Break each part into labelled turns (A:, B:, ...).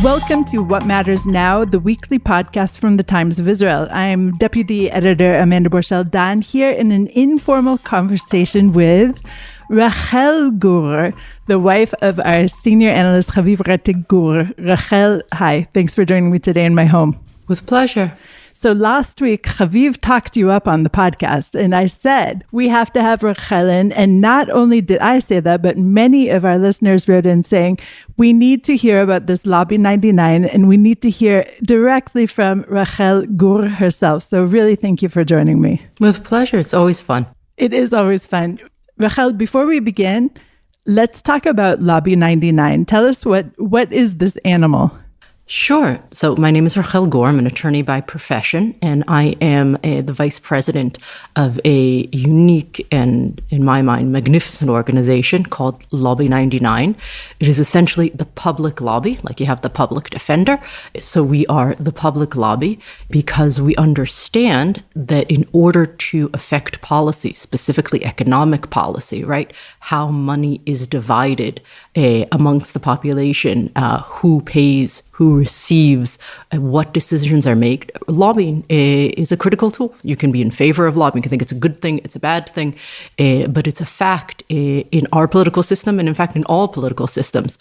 A: Welcome to What Matters Now, the weekly podcast from the Times of Israel. I'm Deputy Editor Amanda Borshel-Dan here in an informal conversation with Rachel Gur, the wife of our senior analyst Rachel Gur. Rachel, hi. Thanks for joining me today in my home.
B: With pleasure.
A: So last week, Chaviv talked you up on the podcast, and I said, we have to have Rachel in. And not only did I say that, but many of our listeners wrote in saying, we need to hear about this Lobby 99, and we need to hear directly from Rachel Gur herself. So really, thank you for joining me.
B: With pleasure. It's always fun.
A: It is always fun. Rachel, before we begin, let's talk about Lobby 99. Tell us what is this animal?
B: Sure. So my name is Rachel Gur. I'm an attorney by profession, and I am the vice president of a unique and, in my mind, magnificent organization called Lobby 99. It is essentially the public lobby, like you have the public defender. So we are the public lobby because we understand that in order to affect policy, specifically economic policy, right, how money is divided amongst the population, who pays, who receives, what decisions are made. Lobbying is a critical tool. You can be in favor of lobbying. You can think it's a good thing, it's a bad thing, but it's a fact in our political system, and in fact in all political systems,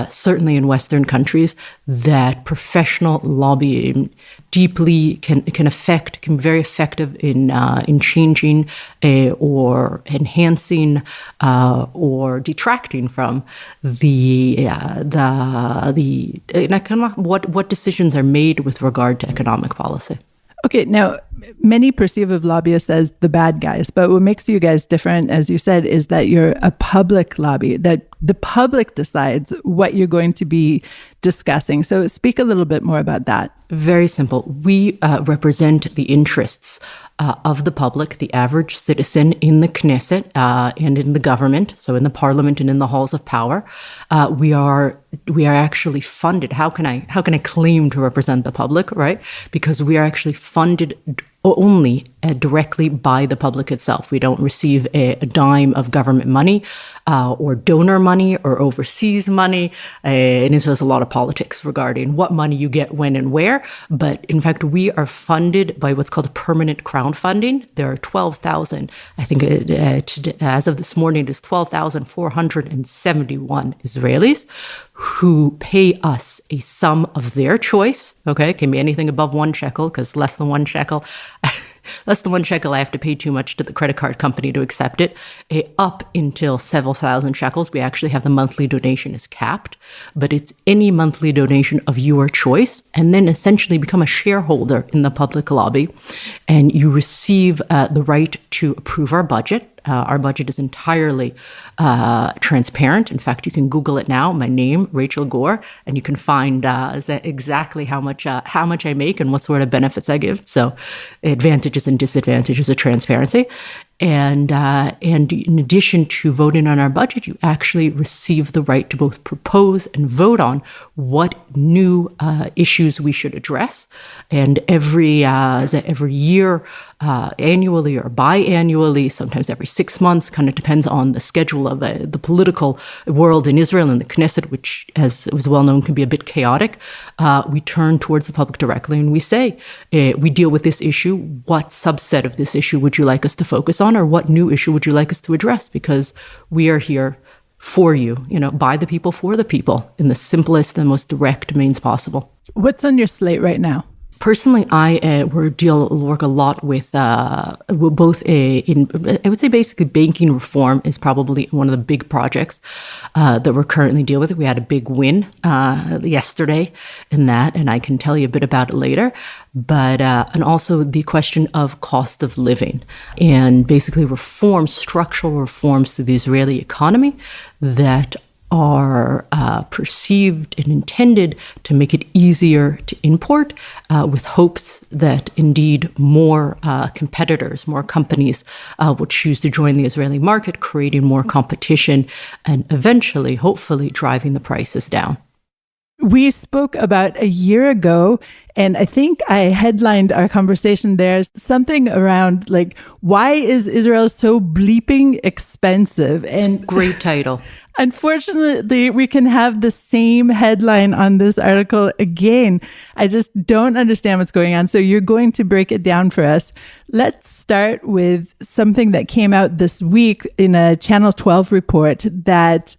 B: certainly in Western countries, that professional lobbying deeply can be very effective in changing or enhancing or detracting from what decisions are made with regard to economic policy.
A: Okay, now, many perceive of lobbyists as the bad guys, but what makes you guys different, as you said, is that you're a public lobby, that the public decides what you're going to be discussing. So speak a little bit more about that.
B: Very simple. We represent the interests of the public, the average citizen in the Knesset and in the government, so in the parliament and in the halls of power. We are actually funded. How can I claim to represent the public, right? Because we are actually funded only directly by the public itself. We don't receive a dime of government money or donor money or overseas money. In Israel, there's a lot of politics regarding what money you get when and where. But in fact, we are funded by what's called permanent crowdfunding. There are 12,000, I think as of this morning, it is 12,471 Israelis who pay us a sum of their choice. Okay, it can be anything above 1 shekel, because less than 1 shekel, I have to pay too much to the credit card company to accept it. Up until several thousand shekels, we actually have the monthly donation is capped, but it's any monthly donation of your choice, and then essentially become a shareholder in the public lobby, and you receive the right to approve our budget. Our budget is entirely transparent. In fact, you can Google it now, my name, Rachel Gur, and you can find exactly how much I make and what sort of benefits I give. So advantages and disadvantages of transparency. And in addition to voting on our budget, you actually receive the right to both propose and vote on what new issues we should address. And every year, annually or biannually, sometimes every 6 months, kind of depends on the schedule of the political world in Israel and the Knesset, which, as was well known, can be a bit chaotic. We turn towards the public directly and we say, we deal with this issue. What subset of this issue would you like us to focus on? Or what new issue would you like us to address? Because we are here for you, by the people, for the people, in the simplest and most direct means possible.
A: What's on your slate right now?
B: Personally, I work a lot with both I would say basically banking reform is probably one of the big projects that we're currently dealing with. We had a big win yesterday in that, and I can tell you a bit about it later. But and also the question of cost of living and basically structural reforms to the Israeli economy that are perceived and intended to make it easier to import, with hopes that indeed more competitors, more companies will choose to join the Israeli market, creating more competition and eventually, hopefully, driving the prices down.
A: We spoke about a year ago, and I think I headlined our conversation there something around like, why is Israel so bleeping expensive? And
B: great title.
A: Unfortunately, we can have the same headline on this article again. I just don't understand what's going on. So you're going to break it down for us. Let's start with something that came out this week in a Channel 12 report that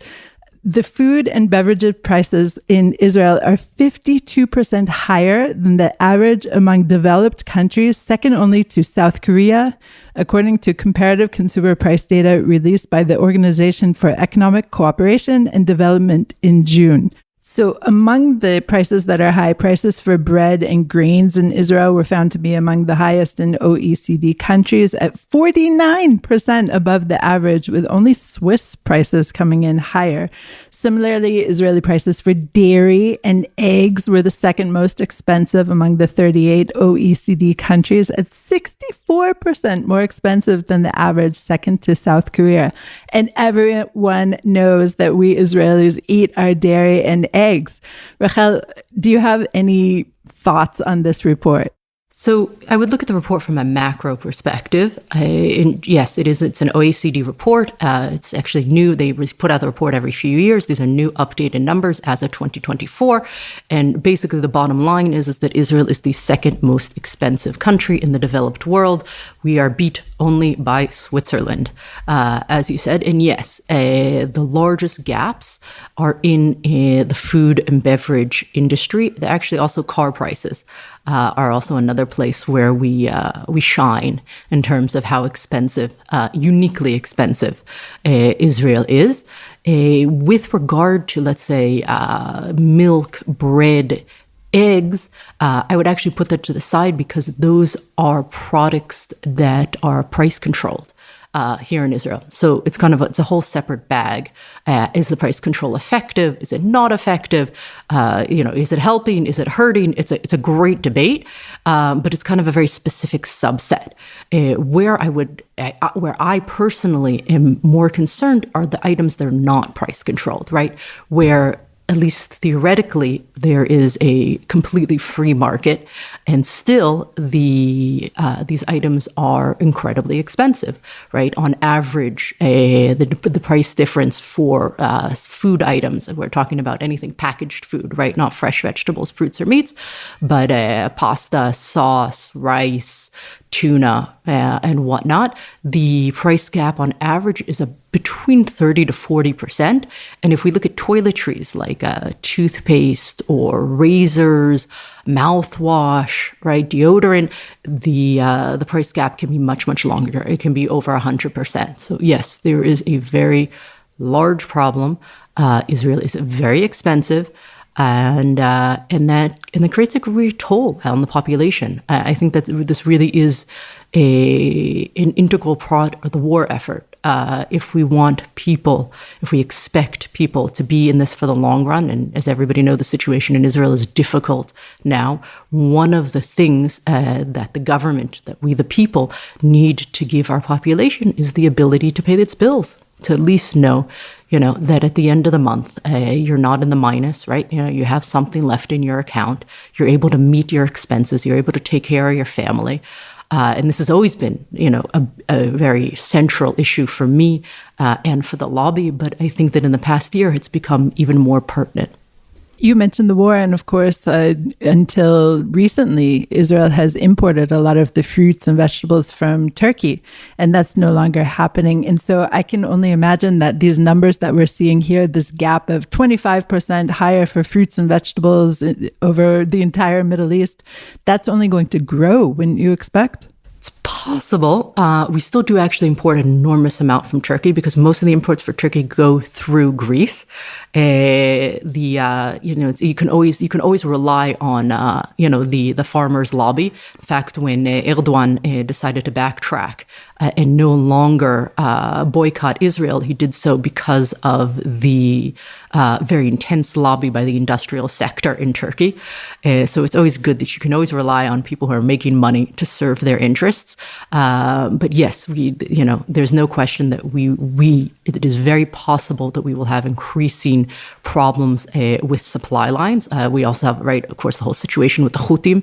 A: the food and beverages prices in Israel are 52% higher than the average among developed countries, second only to South Korea, according to comparative consumer price data released by the Organization for Economic Cooperation and Development in June. So among the prices that are high, prices for bread and grains in Israel were found to be among the highest in OECD countries at 49% above the average, with only Swiss prices coming in higher. Similarly, Israeli prices for dairy and eggs were the second most expensive among the 38 OECD countries at 64% more expensive than the average, second to South Korea. And everyone knows that we Israelis eat our dairy and eggs. Rachel, do you have any thoughts on this report?
B: So I would look at the report from a macro perspective. Yes, it's an OECD report. It's actually new. They put out the report every few years. These are new updated numbers as of 2024. And basically the bottom line is that Israel is the second most expensive country in the developed world. We are beat only by Switzerland, as you said. And yes, the largest gaps are in the food and beverage industry. They're actually also car prices. Are also another place where we shine in terms of how expensive, uniquely expensive, Israel is. With regard to, let's say, milk, bread, eggs, I would actually put that to the side because those are products that are price controlled. Here in Israel. So it's a whole separate bag. Is the price control effective? Is it not effective? Is it helping? Is it hurting? It's a great debate, but it's kind of a very specific subset. Where I personally am more concerned are the items that are not price controlled, right? Where at least theoretically, there is a completely free market, and still these items are incredibly expensive, right? On average, the price difference for food items, we're talking about anything packaged food, right? Not fresh vegetables, fruits, or meats, but pasta, sauce, rice, tuna, and whatnot. The price gap on average is between 30 to 40%. And if we look at toiletries like toothpaste or razors, mouthwash, right, deodorant, the price gap can be much, much longer. It can be over 100%. So yes, there is a very large problem. Israel is very expensive. And that creates a great toll on the population. I think that this really is an integral part of the war effort. If we expect people to be in this for the long run, and as everybody knows, the situation in Israel is difficult now. One of the things that the government, that we the people need to give our population is the ability to pay its bills, to at least know, that at the end of the month, you're not in the minus, right? You have something left in your account. You're able to meet your expenses. You're able to take care of your family. And this has always been, a very central issue for me and for the lobby. But I think that in the past year, it's become even more pertinent.
A: You mentioned the war, and of course, until recently, Israel has imported a lot of the fruits and vegetables from Turkey, and that's no longer happening. And so I can only imagine that these numbers that we're seeing here, this gap of 25% higher for fruits and vegetables over the entire Middle East, that's only going to grow, wouldn't you expect?
B: It's possible. We still do actually import an enormous amount from Turkey because most of the imports for Turkey go through Greece. You can always rely on the farmers' lobby. In fact, when Erdogan decided to backtrack and no longer boycott Israel, he did so because of the very intense lobby by the industrial sector in Turkey. So it's always good that you can always rely on people who are making money to serve their interests. But yes, there's no question that it is very possible that we will have increasing problems with supply lines. We also have, right, of course, the whole situation with the Houthim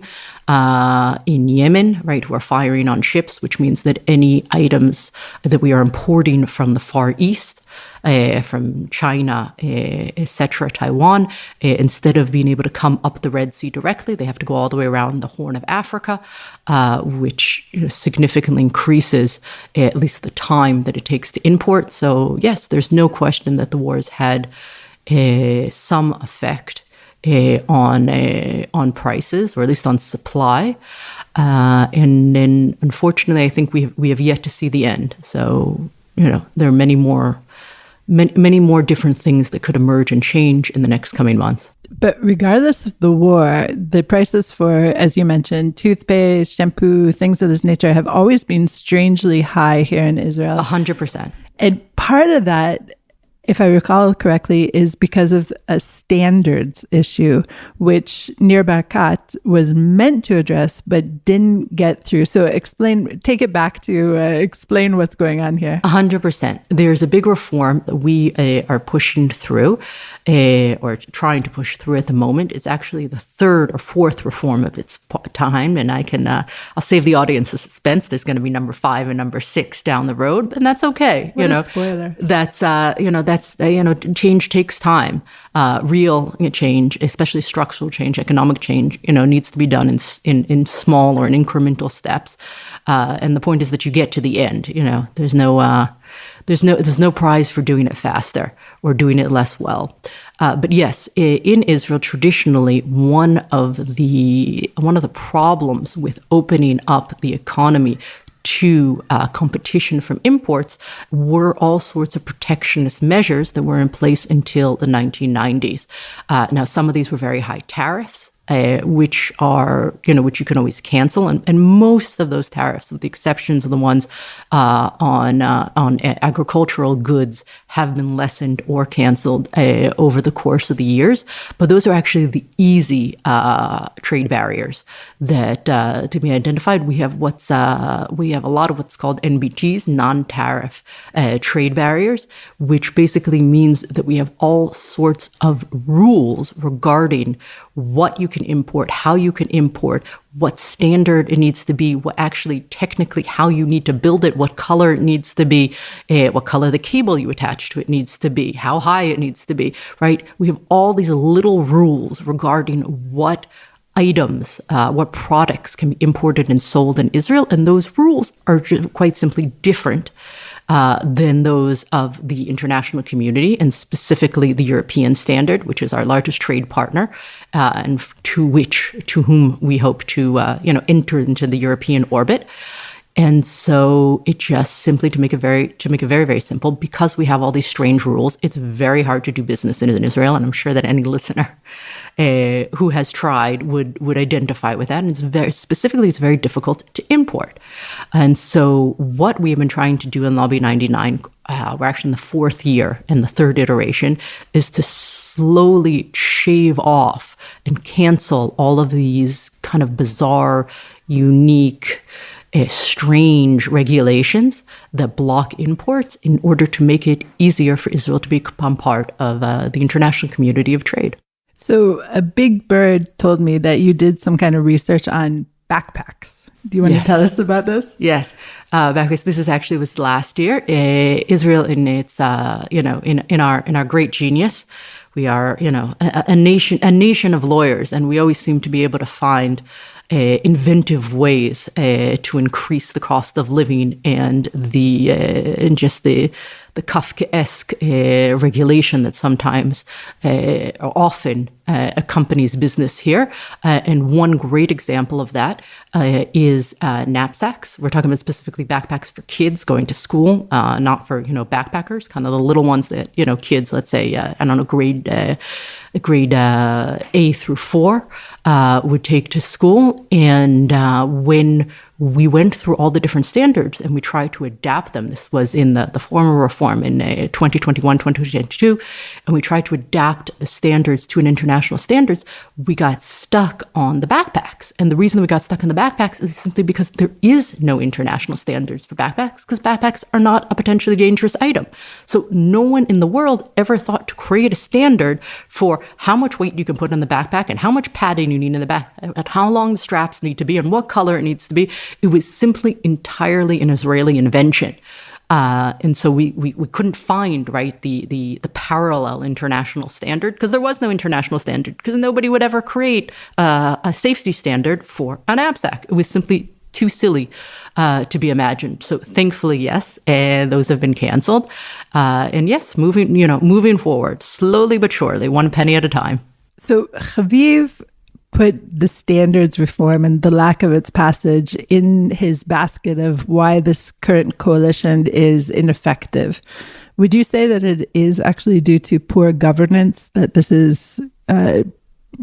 B: in Yemen, right, who are firing on ships, which means that any items that we are importing from the Far East, from China, etc., Taiwan, instead of being able to come up the Red Sea directly, they have to go all the way around the Horn of Africa, which significantly increases at least the time that it takes to import. So yes, there's no question that the war has had some effect on prices, or at least on supply. And then, unfortunately, I think we have yet to see the end. So, there are many more different things that could emerge and change in the next coming months.
A: But regardless of the war, the prices for, as you mentioned, toothpaste, shampoo, things of this nature have always been strangely high here in Israel.
B: 100%.
A: And part of that, if I recall correctly, is because of a standards issue, which Nir Barkat was meant to address, but didn't get through. So take it back to explain what's going on here.
B: 100%. There's a big reform that we are pushing through, or trying to push through at the moment. It's actually the third or fourth reform of its time. And I'll save the audience the suspense. There's going to be number 5 and number 6 down the road, and that's okay.
A: What a spoiler.
B: Change takes time. Real change, especially structural change, economic change, needs to be done in small or in incremental steps. And the point is that you get to the end. There's no prize for doing it faster or doing it less well. But yes, in Israel, traditionally, one of the problems with opening up the economy to competition from imports were all sorts of protectionist measures that were in place until the 1990s. Now, some of these were very high tariffs, which you can always cancel, and most of those tariffs, with the exceptions of the ones on agricultural goods, have been lessened or canceled over the course of the years. But those are actually the easy trade barriers that to be identified. We have a lot of what's called NBTs, non-tariff trade barriers, which basically means that we have all sorts of rules regarding what you can import, how you can import, what standard it needs to be, what actually technically how you need to build it, what color it needs to be, what color the cable you attach to it needs to be, how high it needs to be, right? We have all these little rules regarding what items, what products can be imported and sold in Israel. And those rules are quite simply different than those of the international community, and specifically the European standard, which is our largest trade partner, and to whom we hope to enter into the European orbit. And so it just simply, to make it very, very simple, because we have all these strange rules, it's very hard to do business in Israel. And I'm sure that any listener who has tried would identify with that. And it's very difficult to import. And so what we have been trying to do in Lobby 99, we're actually in the 4th year and the 3rd iteration, is to slowly shave off and cancel all of these kind of bizarre, unique, strange regulations that block imports in order to make it easier for Israel to become part of the international community of trade.
A: So a big bird told me that you did some kind of research on backpacks. Do you want to tell us about this?
B: Yes. Backpacks. This was last year. Israel, in its, in our great genius, we are, a nation of lawyers, and we always seem to be able to find inventive ways to increase the cost of living and the Kafkaesque regulation that sometimes or often accompanies business here. And one great example of that is knapsacks. We're talking about specifically backpacks for kids going to school, not for, backpackers, kind of the little ones that, kids, let's say, grade A through 4 would take to school. And when we went through all the different standards and we tried to adapt them. This was in the former reform in 2021, 2022, and we tried to adapt the standards to an international standards. We got stuck on the backpacks. And the reason that we got stuck on the backpacks is simply because there is no international standards for backpacks, because backpacks are not a potentially dangerous item. So no one in the world ever thought to create a standard for how much weight you can put on the backpack and how much padding you need in the back, and how long the straps need to be and what color it needs to be. It was simply entirely an Israeli invention. And so we couldn't find, right, the parallel international standard, because there was no international standard, because nobody would ever create a safety standard for a knapsack. It was simply too silly to be imagined. So thankfully, yes, those have been canceled. And yes, moving forward, slowly but surely, one penny at a time.
A: So Chaviv put the standards reform and the lack of its passage in his basket of why this current coalition is ineffective. Would you say that it is actually due to poor governance that this is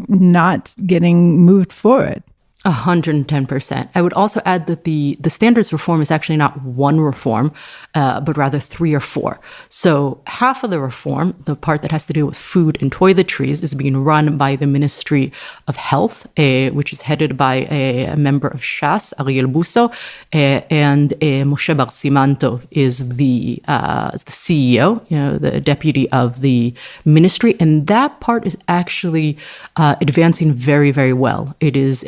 A: not getting moved forward?
B: 110%. I would also add that the standards reform is actually not one reform, but rather 3 or 4. So half of the reform, the part that has to do with food and toiletries, is being run by the Ministry of Health, which is headed by a member of Shas, Ariel Busso, and Moshe Bar Simanto is the CEO, the deputy of the ministry, and that part is actually advancing very, very well. It is,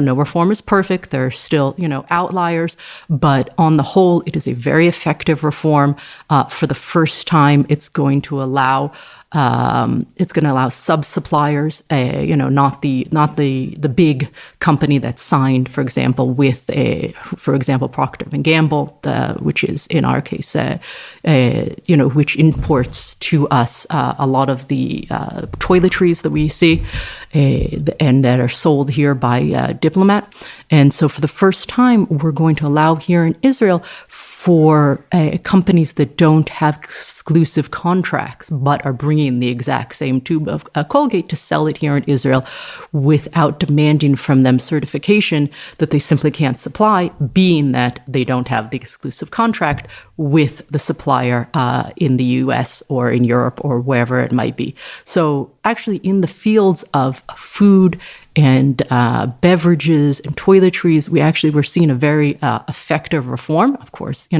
B: no reform is perfect. There are still, outliers, but on the whole, it is a very effective reform. For the first time, it's going to allow sub-suppliers, not the big company that signed, for example, with Procter & Gamble, which is in our case, which imports to us a lot of the toiletries that we see and that are sold here by Diplomat. And so for the first time, we're going to allow here in Israel for companies that don't have exclusive contracts but are bringing the exact same tube of Colgate to sell it here in Israel without demanding from them certification that they simply can't supply, being that they don't have the exclusive contract with the supplier in the US or in Europe or wherever it might be. So actually in the fields of food and beverages and toiletries, we're seeing a very effective reform. Of course, in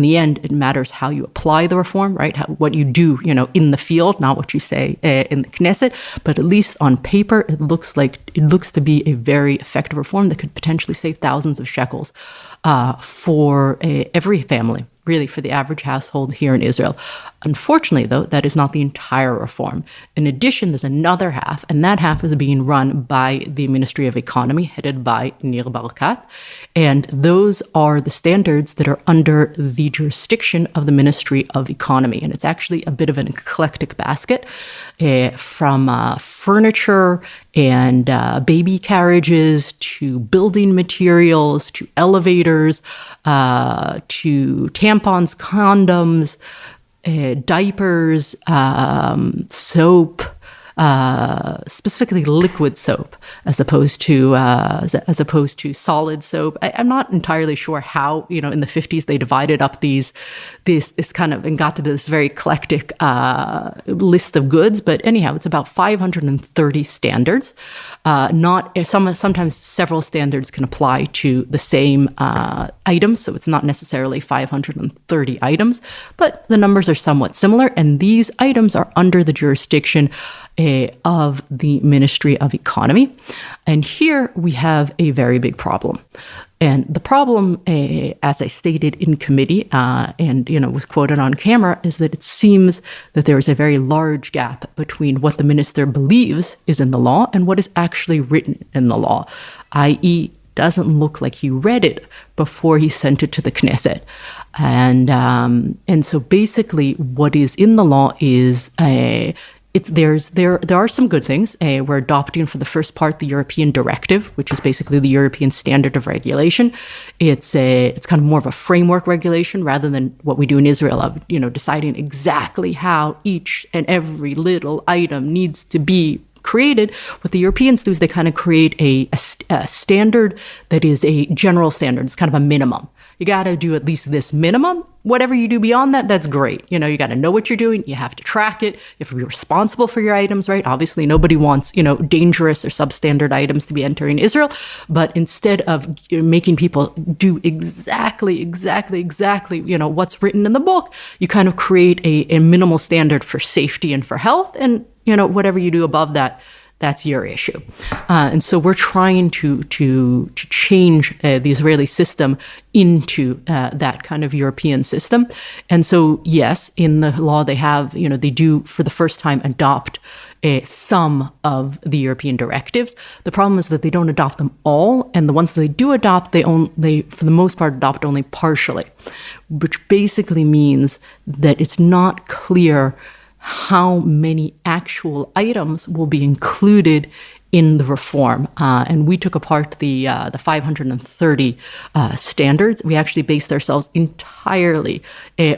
B: the end, it matters how you apply the reform, right? What you do, in the field, not what you say in the Knesset. But at least on paper, it looks to be a very effective reform that could potentially save thousands of shekels for every family, really, for the average household here in Israel. Unfortunately, though, that is not the entire reform. In addition, there's another half, and that half is being run by the Ministry of Economy, headed by Nir Barkat. And those are the standards that are under the jurisdiction of the Ministry of Economy. And it's actually a bit of an eclectic basket from furniture and baby carriages to building materials to elevators to tampons, condoms, diapers, soap, specifically liquid soap, as opposed to solid soap. I'm not entirely sure how, in the 50s they divided up this kind of and got to this very eclectic list of goods. But anyhow, it's about 530 standards. Sometimes several standards can apply to the same items, so it's not necessarily 530 items, but the numbers are somewhat similar, and these items are under the jurisdiction of the Ministry of Economy. And here we have a very big problem. And the problem, as I stated in committee and was quoted on camera, is that it seems that there is a very large gap between what the minister believes is in the law and what is actually written in the law, i.e., doesn't look like he read it before he sent it to the Knesset. And so basically what is in the law is there are some good things. We're adopting for the first part the European directive, which is basically the European standard of regulation. It's kind of more of a framework regulation rather than what we do in Israel of deciding exactly how each and every little item needs to be created, what the Europeans do is they kind of create a standard that is a general standard. It's kind of a minimum. You got to do at least this minimum. Whatever you do beyond that, that's great. You got to know what you're doing. You have to track it. You have to be responsible for your items, right? Obviously, nobody wants, dangerous or substandard items to be entering Israel. But instead of making people do exactly, what's written in the book, you kind of create a minimal standard for safety and for health. And, whatever you do above that, that's your issue. And so we're trying to change the Israeli system into that kind of European system. And so, yes, in the law they have, they do for the first time adopt some of the European directives. The problem is that they don't adopt them all. And the ones that they do adopt, they for the most part, adopt only partially, which basically means that it's not clear how many actual items will be included in the reform. And we took apart the 530 standards. We actually based ourselves entirely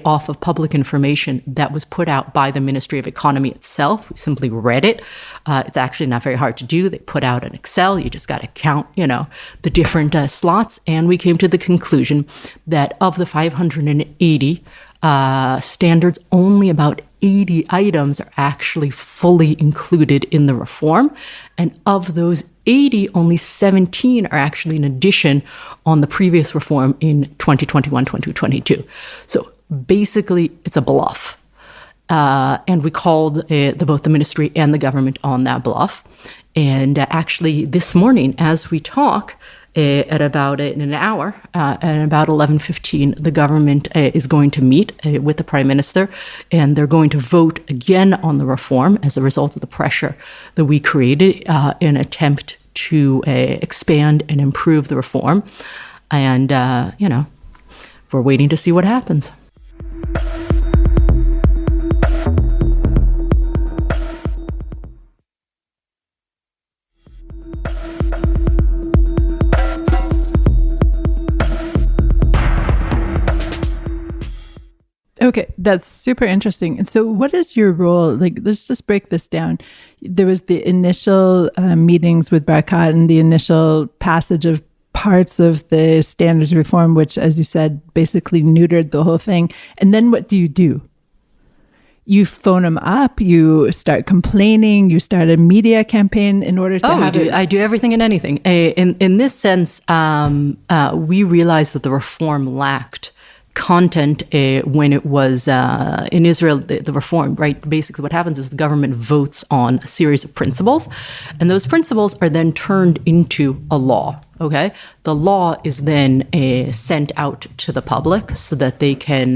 B: off of public information that was put out by the Ministry of Economy itself. We simply read it. It's actually not very hard to do. They put out an Excel. You just got to count, the different slots. And we came to the conclusion that of the 580 standards, only about 80 items are actually fully included in the reform. And of those 80, only 17 are actually an addition on the previous reform in 2021, 2022. So basically, it's a bluff. And we called both the ministry and the government on that bluff. And actually, this morning, as we talk, at about in an hour, at about 11:15, the government is going to meet with the prime minister, and they're going to vote again on the reform as a result of the pressure that we created in an attempt to expand and improve the reform. And, we're waiting to see what happens.
A: Okay, that's super interesting. And so what is your role? Let's just break this down. There was the initial meetings with Barakat and the initial passage of parts of the standards reform, which, as you said, basically neutered the whole thing. And then what do? You phone them up, you start complaining, you start a media campaign in order to have it.
B: I do everything and anything. In this sense, we realized that the reform lacked content when it was in Israel, the reform, right? Basically what happens is the government votes on a series of principles, and those principles are then turned into a law, okay? The law is then sent out to the public so that they can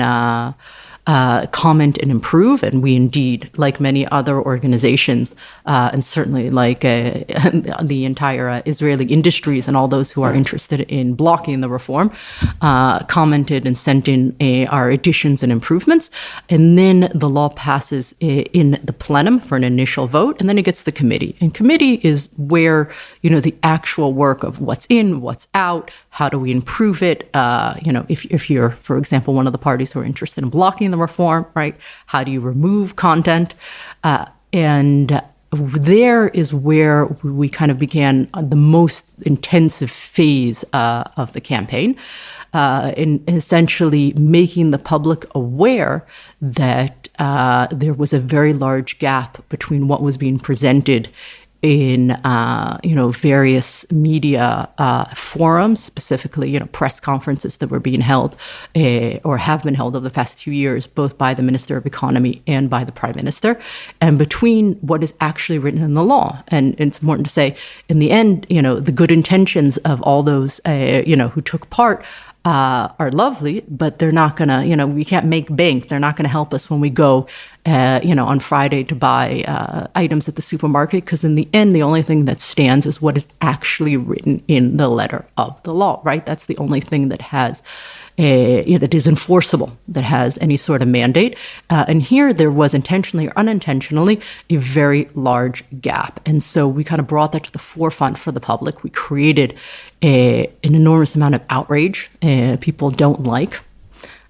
B: comment and improve. And we indeed, like many other organizations, and certainly like the entire Israeli industries and all those who are interested in blocking the reform, commented and sent in our additions and improvements. And then the law passes in the plenum for an initial vote, and then it gets to the committee. And committee is where, the actual work of what's in, what's out, how do we improve it? If you're, for example, one of the parties who are interested in blocking the reform, right? How do you remove content? And there is where we kind of began the most intensive phase of the campaign, in essentially making the public aware that there was a very large gap between what was being presented in various media forums, specifically press conferences that were being held or have been held over the past 2 years, both by the Minister of Economy and by the Prime Minister, and between what is actually written in the law. And it's important to say, in the end, the good intentions of all those who took part are lovely, but they're not gonna, we can't make bank. They're not gonna help us when we go, on Friday to buy items at the supermarket, because in the end, the only thing that stands is what is actually written in the letter of the law, right? That's the only thing that has that is enforceable, that has any sort of mandate. And here there was intentionally or unintentionally a very large gap. And so we kind of brought that to the forefront for the public. We created an enormous amount of outrage. People don't like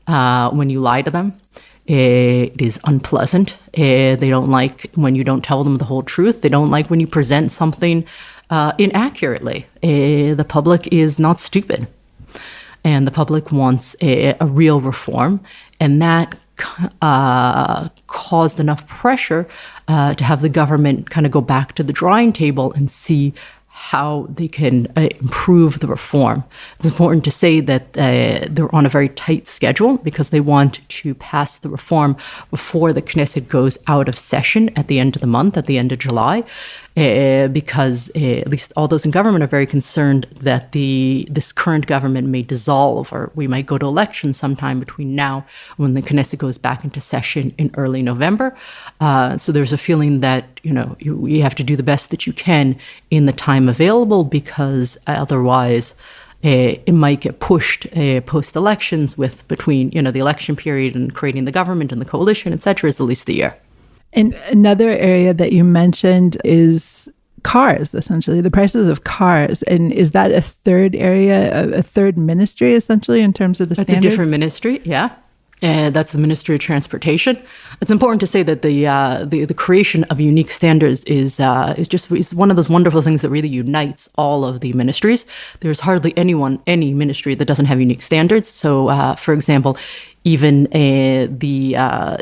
B: when you lie to them. It is unpleasant. They don't like when you don't tell them the whole truth. They don't like when you present something inaccurately. The public is not stupid. And the public wants a real reform. And that caused enough pressure to have the government kind of go back to the drawing table and see how they can improve the reform. It's important to say that they're on a very tight schedule because they want to pass the reform before the Knesset goes out of session at the end of the month, at the end of July, because at least all those in government are very concerned that this current government may dissolve, or we might go to election sometime between now and when the Knesset goes back into session in early November. So there's a feeling that, you have to do the best that you can in the time available, because otherwise it might get pushed post-elections between the election period and creating the government and the coalition, et cetera, is at least a year.
A: And another area that you mentioned is cars, essentially, the prices of cars. And is that a third area, a third ministry, essentially, in terms of the standards?
B: That's a different ministry, yeah. That's the Ministry of Transportation. It's important to say that the creation of unique standards is one of those wonderful things that really unites all of the ministries. There's hardly any ministry that doesn't have unique standards. So, for example, even the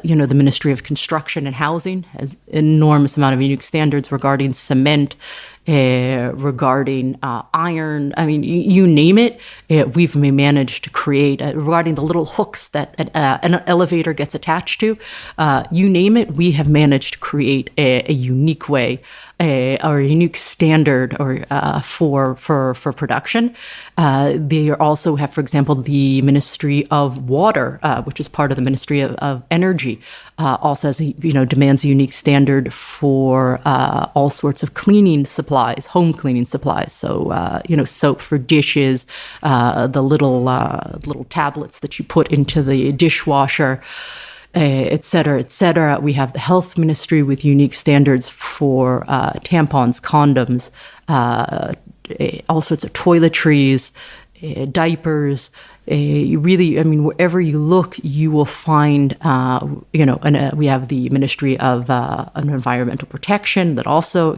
B: Ministry of Construction and Housing has an enormous amount of unique standards regarding cement, regarding iron. I mean, you name it, we've managed to create, regarding the little hooks that an elevator gets attached to. You name it, we have managed to create a unique way or a unique standard for production. They also have, for example, the Ministry of Water, which is part of the Ministry of Energy, also has demands a unique standard for all sorts of cleaning supplies, home cleaning supplies. So soap for dishes, the little tablets that you put into the dishwasher, et cetera, et cetera. We have the health ministry with unique standards for tampons, condoms, all sorts of toiletries, diapers. Wherever you look, you will find, we have the Ministry of Environmental Protection that also,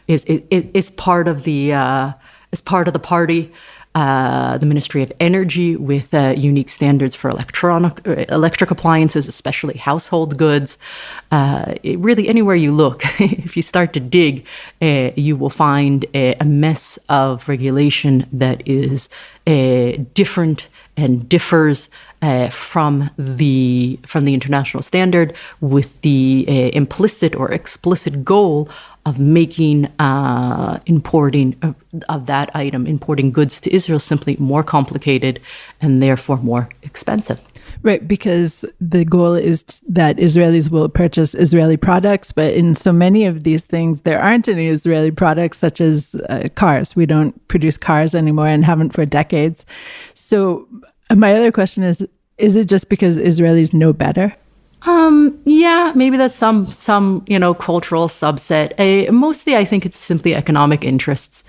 B: is part of the party. The Ministry of Energy with unique standards for electric appliances, especially household goods. Really, anywhere you look, if you start to dig, you will find a mess of regulation that is different and differs from the international standard, with the implicit or explicit goal of making importing goods to Israel simply more complicated and therefore more expensive.
A: Right, because the goal is that Israelis will purchase Israeli products, but in so many of these things, there aren't any Israeli products, such as cars. We don't produce cars anymore and haven't for decades. So my other question is it just because Israelis know better?
B: Yeah, maybe that's some cultural subset. Mostly, I think it's simply economic interests.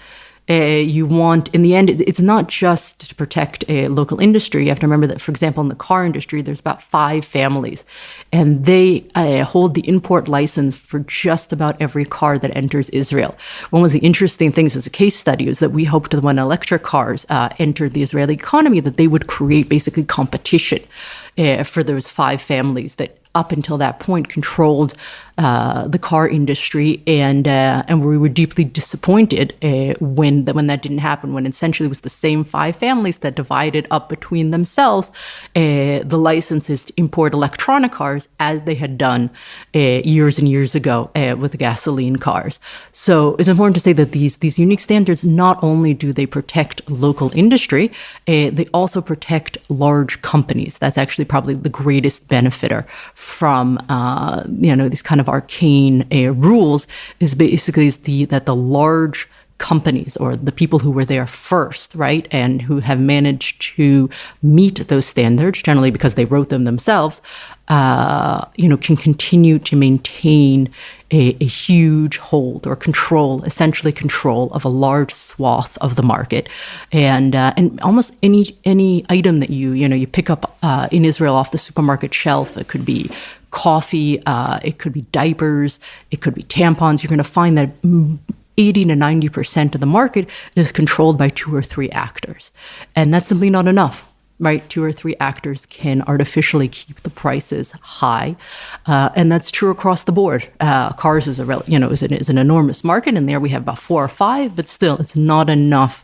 B: You want, in the end, it's not just to protect a local industry. You have to remember that, for example, in the car industry, there's about 5 families, and they hold the import license for just about every car that enters Israel. One of the interesting things as a case study is that we hoped that when electric cars entered the Israeli economy, that they would create basically competition for those 5 families that up until that point controlled the car industry, and we were deeply disappointed when that didn't happen, when essentially it was the same 5 families that divided up between themselves the licenses to import electronic cars, as they had done years and years ago with the gasoline cars. So it's important to say that these unique standards, not only do they protect local industry, they also protect large companies. That's actually probably the greatest benefiter from these kind of arcane rules, is basically that the large companies or the people who were there first, right, and who have managed to meet those standards, generally because they wrote them themselves, can continue to maintain a huge hold or essentially control of a large swath of the market, and almost any item that you pick up in Israel off the supermarket shelf. It could be coffee, it could be diapers, it could be tampons. You're going to find that 80 to 90% of the market is controlled by 2 or 3 actors. And that's simply not enough, right? 2 or 3 actors can artificially keep the prices high. And that's true across the board. Cars is an enormous market, and there we have about 4 or 5, but still it's not enough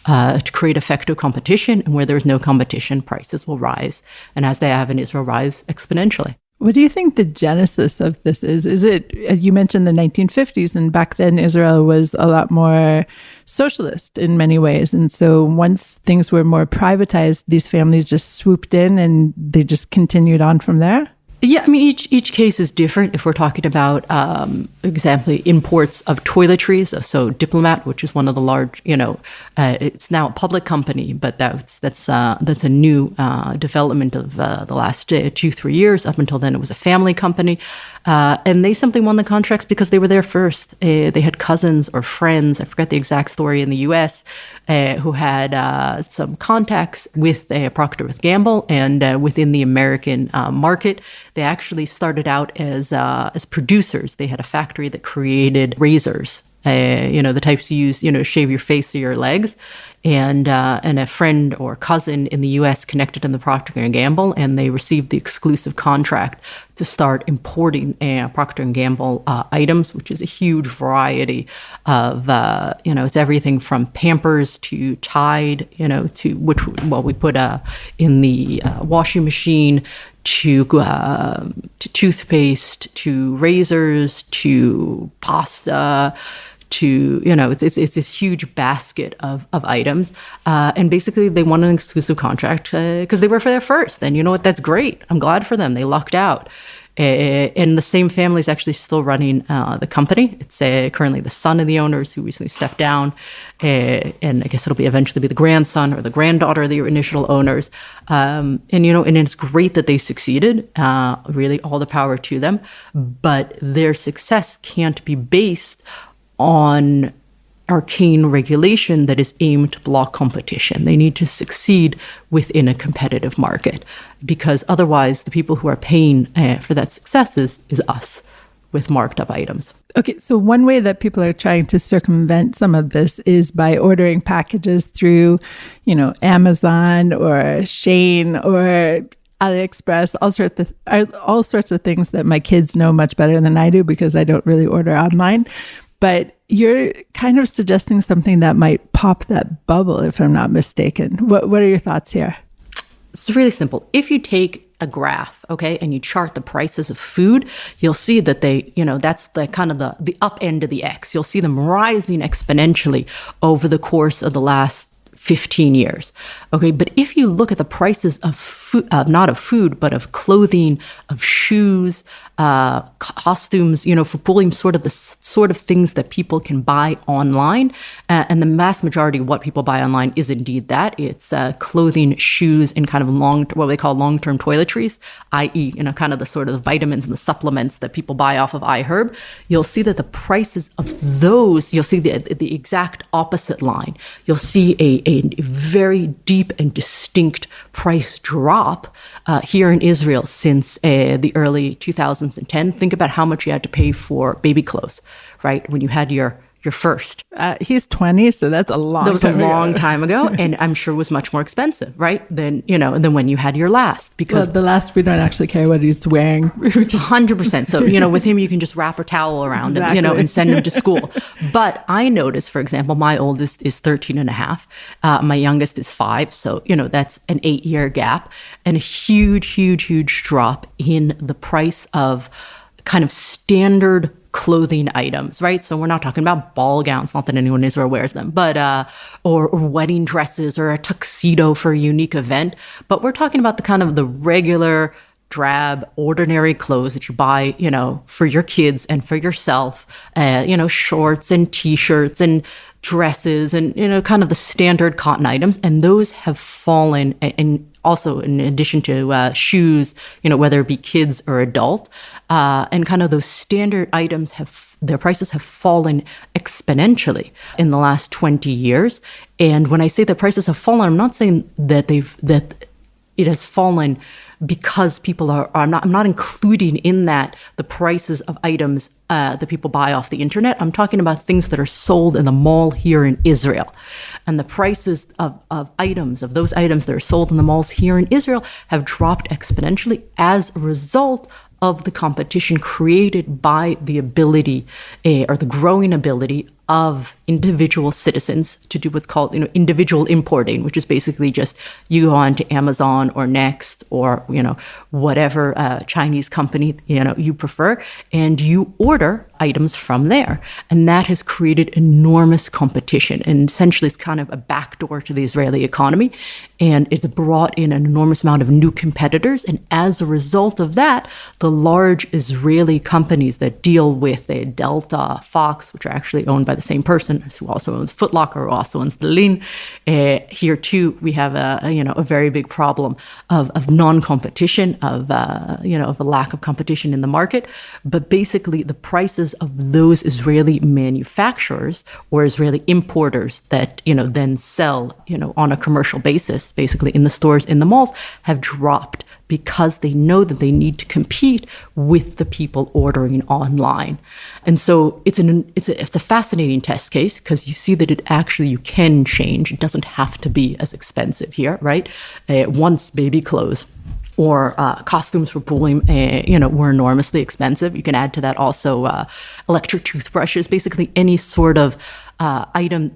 B: to create effective competition. And where there's no competition, prices will rise. And as they have in Israel, rise exponentially.
A: What do you think the genesis of this is? Is it, as you mentioned, the 1950s, and back then Israel was a lot more socialist in many ways. And so once things were more privatized, these families just swooped in and they just continued on from there?
B: Yeah, I mean, each case is different. If we're talking about, example, imports of toiletries, so Diplomat, which is one of the large, it's now a public company, but that's a new development of the last 2-3 years. Up until then, it was a family company, and they simply won the contracts because they were there first. They had cousins or friends, I forget the exact story, in the U.S. Who had some contacts with Procter & Gamble and within the American market. They actually started out as producers. They had a factory that created razors, the types you use, shave your face or your legs. And a friend or cousin in the U.S. connected in the Procter & Gamble, and they received the exclusive contract to start importing Procter & Gamble items, which is a huge variety of, it's everything from Pampers to Tide, to we put in the washing machine, to toothpaste, to razors, to pasta, to, it's this huge basket of items. And basically they won an exclusive contract because they were there first. And you know what? That's great. I'm glad for them. They lucked out. And the same family is actually still running the company. It's currently the son of the owners who recently stepped down. And I guess it'll eventually be the grandson or the granddaughter of the initial owners. And it's great that they succeeded. Really, all the power to them. But their success can't be based on arcane regulation that is aimed to block competition. They need to succeed within a competitive market, because otherwise the people who are paying for that success is us with marked up items.
A: Okay, so one way that people are trying to circumvent some of this is by ordering packages through, Amazon or Shane or AliExpress, all sorts of things that my kids know much better than I do because I don't really order online. But you're kind of suggesting something that might pop that bubble, if I'm not mistaken. What are your thoughts here?
B: It's really simple. If you take a graph, okay, and you chart the prices of food, you'll see that that's the kind of the up end of the X. You'll see them rising exponentially over the course of the last 15 years. Okay, but if you look at the prices of food, not of food, but of clothing, of shoes, costumes, for pulling sort of the sort of things that people can buy online, and the mass majority of what people buy online is indeed that. It's clothing, shoes, and kind of what they call long-term toiletries, i.e., kind of the sort of the vitamins and the supplements that people buy off of iHerb. You'll see that the prices of those, you'll see the exact opposite line. You'll see a very deep and distinct price drop here in Israel since the early 2010. Think about how much you had to pay for baby clothes, right? When you had your first.
A: He's 20, so that's a long time ago.
B: That was a long time ago, and I'm sure it was much more expensive, right? Than when you had your last. Because
A: the last, we don't actually care what he's wearing.
B: 100%. So, with him, you can just wrap a towel around him, and send him to school. But I noticed, for example, my oldest is 13 and a half. My youngest is 5. So, that's an 8-year gap, and a huge, huge, huge drop in the price of kind of standard clothing items, right? So we're not talking about ball gowns, not that anyone in Israel wears them, but or wedding dresses or a tuxedo for a unique event. But we're talking about the kind of the regular, drab, ordinary clothes that you buy, for your kids and for yourself, shorts and t-shirts and dresses and, kind of the standard cotton items. And those have fallen, and also in addition to shoes, whether it be kids or adult, and kind of those standard items their prices have fallen exponentially in the last 20 years. And when I say that prices have fallen, I'm not saying that it has fallen because people I'm not including in that the prices of items that people buy off the internet. I'm talking about things that are sold in the mall here in Israel. And the prices of those items that are sold in the malls here in Israel have dropped exponentially as a result of the competition created by the ability or the growing ability of individual citizens to do what's called, individual importing, which is basically just you go on to Amazon or Next or, whatever Chinese company, you prefer, and you order items from there. And that has created enormous competition. And essentially it's kind of a backdoor to the Israeli economy. And it's brought in an enormous amount of new competitors. And as a result of that, the large Israeli companies that deal with Delta, Fox, which are actually owned by the same person who also owns Foot Locker, who also owns the Lin. Here too, we have a very big problem of non-competition, of a lack of competition in the market. But basically, the prices of those Israeli manufacturers or Israeli importers that then sell on a commercial basis, basically in the stores, in the malls, have dropped because they know that they need to compete with the people ordering online. And so it's a fascinating test case because you see that you can change. It doesn't have to be as expensive here, right? Once baby clothes or costumes for Purim, were enormously expensive. You can add to that also electric toothbrushes, basically any sort of item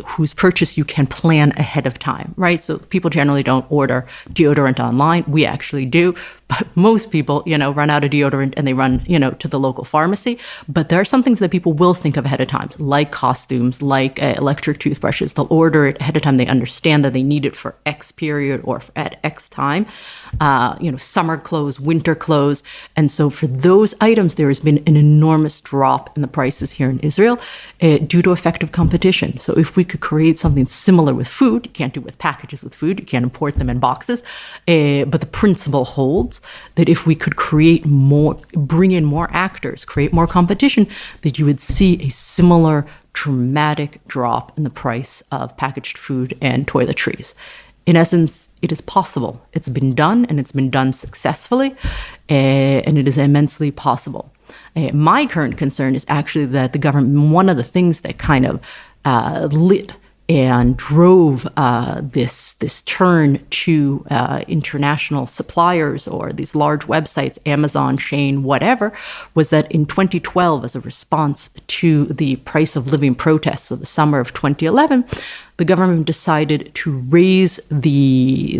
B: whose purchase you can plan ahead of time, right? So people generally don't order deodorant online. We actually do. But most people, run out of deodorant and they run, to the local pharmacy. But there are some things that people will think of ahead of time, like costumes, like electric toothbrushes. They'll order it ahead of time. They understand that they need it for X period or at X time. Summer clothes, winter clothes. And so for those items, there has been an enormous drop in the prices here in Israel due to effective competition. So if we could create something similar with food, you can't do it with packages with food, you can't import them in boxes, but the principle holds that if we could bring in more actors, create more competition, that you would see a similar dramatic drop in the price of packaged food and toiletries. In essence, it is possible. It's been done, and it's been done successfully, and it is immensely possible. My current concern is actually that the government, one of the things that kind of lit and drove this turn to international suppliers or these large websites, Amazon, Shein, whatever, was that in 2012, as a response to the price of living protests of the summer of 2011, the government decided to raise the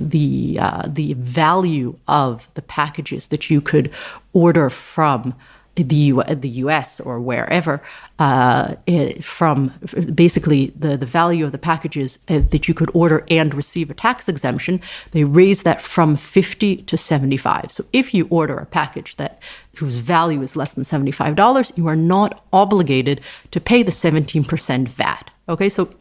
B: value of the packages that you could order from the U.S. or wherever, from basically the value of the packages that you could order and receive a tax exemption. They raised that from 50 to 75. So if you order a package whose value is less than $75, you are not obligated to pay the 17% VAT. Okay, so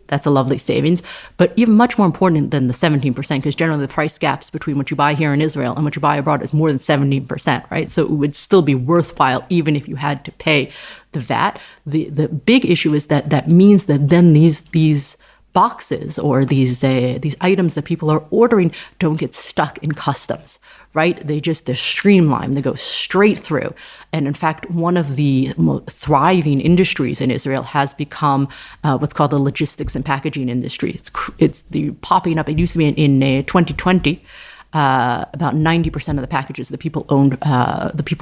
B: that's a lovely savings, but even much more important than the 17%, because generally the price gaps between what you buy here in Israel and what you buy abroad is more than 17%, right? So it would still be worthwhile even if you had to pay the VAT. The big issue is that means that then these boxes or these items that people are ordering don't get stuck in customs, right? They're streamlined. They go straight through. And in fact, one of the thriving industries in Israel has become what's called the logistics and packaging industry. It's popping up. It used to be in 2020. About 90% of the packages that people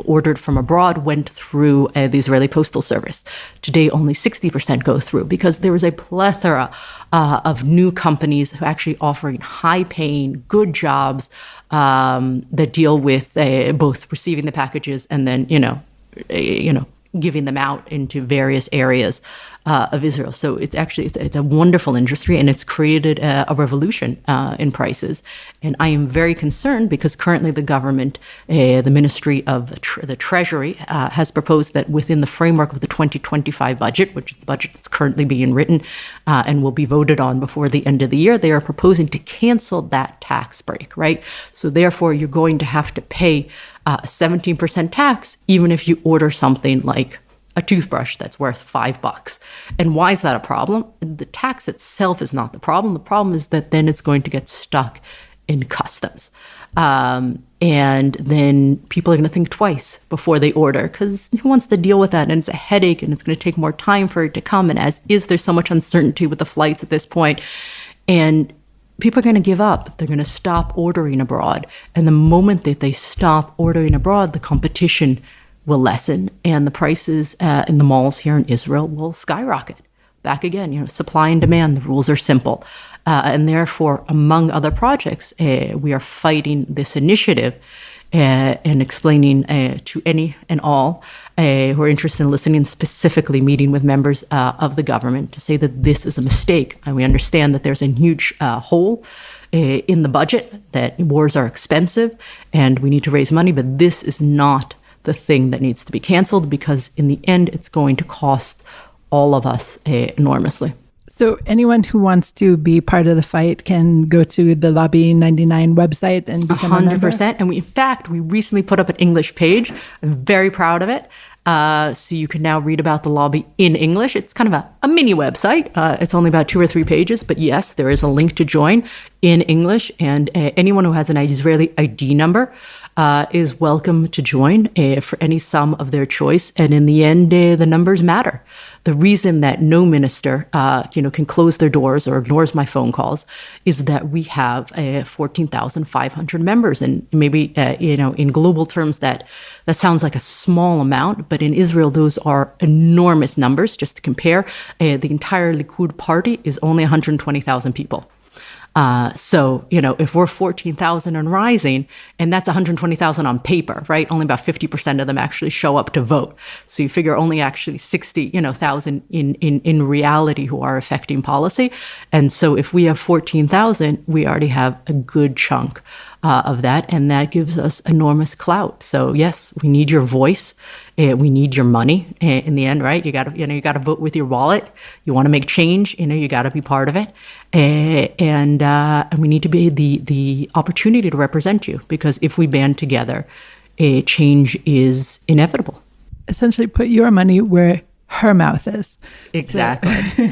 B: ordered from abroad went through the Israeli Postal Service. Today, only 60% go through because there is a plethora of new companies who are actually offering high-paying, good jobs that deal with both receiving the packages and then, giving them out into various areas of Israel. So it's a wonderful industry, and it's created a revolution in prices. And I am very concerned because currently the government, the Ministry of the Treasury, has proposed that within the framework of the 2025 budget, which is the budget that's currently being written and will be voted on before the end of the year, they are proposing to cancel that tax break, right? So therefore, you're going to have to pay a 17% tax even if you order something like a toothbrush that's worth $5. And why is that a problem? The tax itself is not the problem. The problem is that then it's going to get stuck in customs. And then people are going to think twice before they order, because who wants to deal with that? And it's a headache, and it's going to take more time for it to come. And there's so much uncertainty with the flights at this point. And people are going to give up. They're going to stop ordering abroad. And the moment that they stop ordering abroad, the competition will lessen, and the prices in the malls here in Israel will skyrocket back again. Supply and demand, the rules are simple. And therefore, among other projects, we are fighting this initiative and explaining to any and all who are interested in listening, specifically meeting with members of the government, to say that this is a mistake. And we understand that there's a huge hole in the budget, that wars are expensive and we need to raise money, but this is not the thing that needs to be canceled, because in the end, it's going to cost all of us enormously.
A: So anyone who wants to be part of the fight can go to the Lobby 99 website and become 100%. A member?
B: And in fact, we recently put up an English page. I'm very proud of it. So you can now read about the lobby in English. It's kind of a mini website. It's only about 2 or 3 pages, but yes, there is a link to join in English. And anyone who has an Israeli ID number is welcome to join for any sum of their choice. And in the end, the numbers matter. The reason that no minister, can close their doors or ignores my phone calls is that we have 14,500 members. And maybe, in global terms, that sounds like a small amount, but in Israel, those are enormous numbers. Just to compare, the entire Likud party is only 120,000 people. So, if we're 14,000 and rising, and that's 120,000 on paper, right? Only about 50% of them actually show up to vote. So you figure only actually 60,000 in reality who are affecting policy. And so if we have 14,000, we already have a good chunk of that, and that gives us enormous clout. So yes, we need your voice. We need your money in the end, right? You got to vote with your wallet. You want to make change, you got to be part of it. And we need to be the opportunity to represent you, because if we band together, change is inevitable.
A: Essentially, put your money where her mouth is.
B: Exactly.
A: So,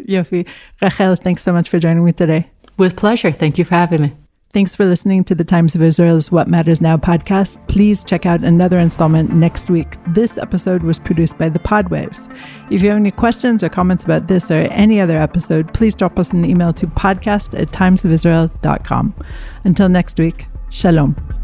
A: Yofi. Rachel, thanks so much for joining me today.
B: With pleasure. Thank you for having me.
A: Thanks for listening to the Times of Israel's What Matters Now podcast. Please check out another installment next week. This episode was produced by the Podwaves. If you have any questions or comments about this or any other episode, please drop us an email to podcast@timesofisrael.com. Until next week, shalom.